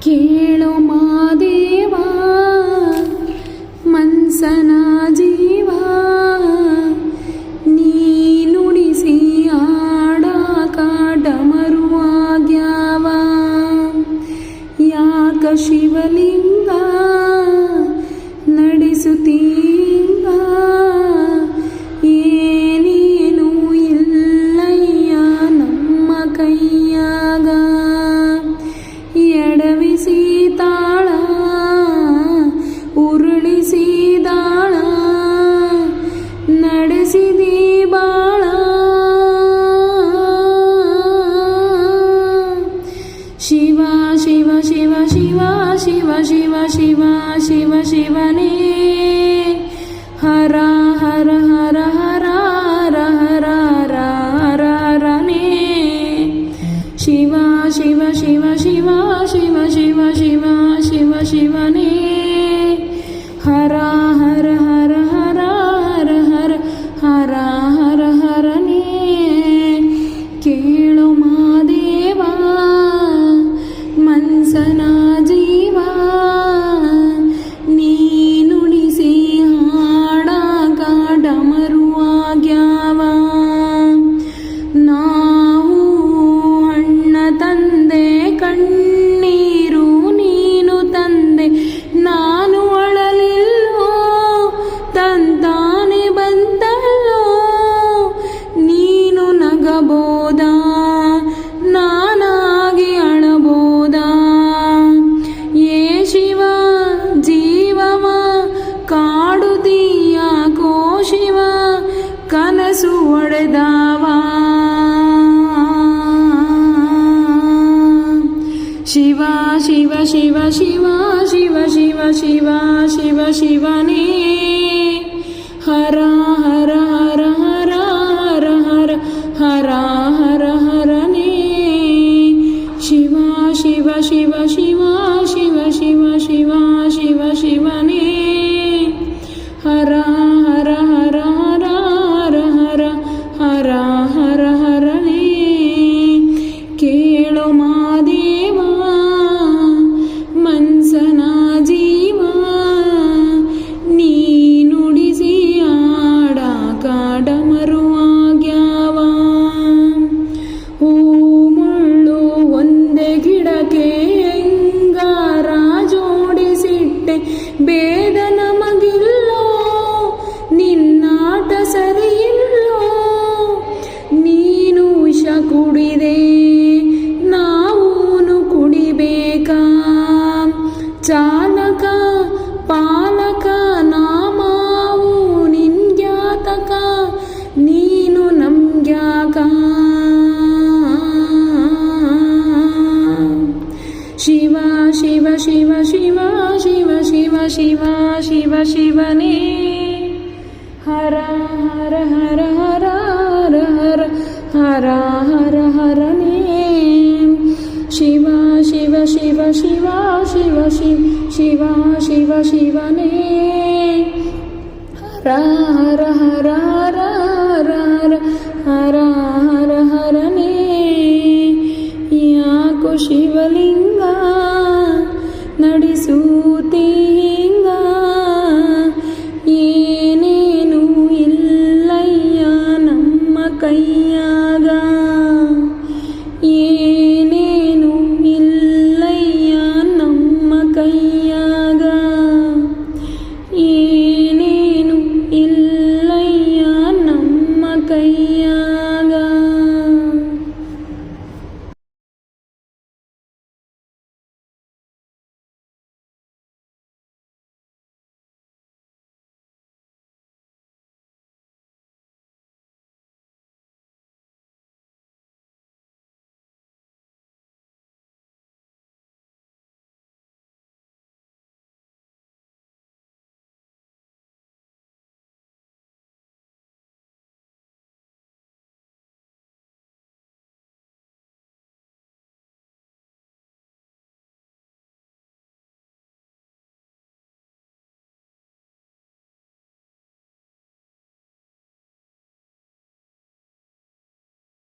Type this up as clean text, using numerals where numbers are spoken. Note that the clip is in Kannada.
ಕೇಳೋ ಮಾದೇವ ಮನ್ಸನ ಜೀವ ನೀ ನುಡಿಸಿ ಆಡಾಕ ಡಮರುವಾಗ್ಯಾವ ಯಾಕ ಶಿವಲಿಂಗ ನಡೆಸುತ್ತೀಂಗ ಏನೇನು ಇಲ್ಲಯ್ಯ ನಮ್ಮ ಕೈಯಾಗ ಎಡವಿಸಿ ತಾಳ ಉರುಳಿಸಿ ದಾಳ ನಡೆಸಿದಿ ಬಾಳ ಶಿವ ಶಿವ ಶಿವ ಶಿವ ಶಿವ ಶಿವ ಶಿವ ಶಿವ ಶಿವನೇ ಹರ ಹರ ಹರ ಹರ ಹರ ಹರ ಹರ ಹರ ಹರನೇ ಶಿವ ಶಿವ ಶಿವ ಶಿವ ಶಿವ ಶಿವ ಶಿವ ಶಿವ ಶಿವನೇ ಹರ ಹರ ಹರ ಹರ ಹರ ಹರ ಹರ ಹರ ಹರನೇ ಕೇಳೋ ಮಾದೇವ ಮನ್ಸನ ಜೀವ ನೀ ನುಡಿಸಿ ಹಾಡಾಕ ಡಮರುವಾಗ್ಯಾವ ನಾವು ಅಣ್ಣ ತಂದೆ ಕಣ್ಣೀರು ನೀನು ತಂದೆ ನಾನು ಅಳಲಿಲ್ಲೋ ತಂತಾನೆ ಬಂದಲ್ಲೋ ನೀನು ನಗಬೋದ ನಾನಾಗಿ ಅಳಬೋದ ಏ ಶಿವ ಜೀವವ ಕಾಡುತ್ತೀಯಾಕೋ ಶಿವ ಕನಸು ಒಡೆದಾವ ಶಿವ ಶಿವ ಶಿವ ಶಿವ ಶಿವ ಶಿವ ಶಿವ ಶಿವ ಶಿವನೇ ಹರ ಹರ ಹರ ಹರ ಹರ ಹರ ಹರ ಹರ ಹರನೇ ಶಿವ ಶಿವ ಶಿವ ಶಿವ ಶಿವ ಶಿವ ಶಿವ ಶಿವ ಶಿವನೇ ಹರ ಹರ ಹರ ಹರ ಹರ ಹರ ಹರ ಹರ ಹರನೇ ಕೇಳೋ ಮಾದೇವ ಮನ್ಸನ ಜೀವ ನೀ ನುಡಿಸಿ ಆಡಾಕ ಡಮರುವಾಗ್ಯಾವ ಹೂ ಮುಳ್ಳು ಒಂದೇ ಗಿಡಕ್ಕೆ ಹೆಂಗಾರ ಜೋಡಿಸಿಟ್ಟೆ ಬೇದ ನಮಗಿಲ್ಲೋ ನಿನ್ನಾಟ ಸರಿಯಿಲ್ಲೋ ನೀನು ವಿಷ ಕುಡಿದೆ ನಾವೂನು ಕುಡಿಬೇಕಾ ಚಾಲಕ ಪಾಲಕ ನಾಮಾವು ನಿನ್ಗ್ಯಾತಕ ನೀನು ನಮ್ಗ್ಯಾಕ ಶಿವ ಶಿವ ಶಿವ ಶಿವ ಶಿವ ಶಿವ ಶಿವ ಶಿವ ಶಿವನೇ ಹರ ಹರ ಹರ ಹರ ಹರ ಹರ ಹರ ಹರ ಹರನೇ ಶಿವ ಶಿವ ಶಿವ ಶಿವ ಶಿವ ಶಿವ ಶಿವ ಶಿವ ಶಿವನೇ ಹರ ಹರ ಹರ ಹರ ಹರ ಹರ ಹರ ಹರ ಹರನೇ ಯಾಕೋ ಶಿವಲಿಂಗ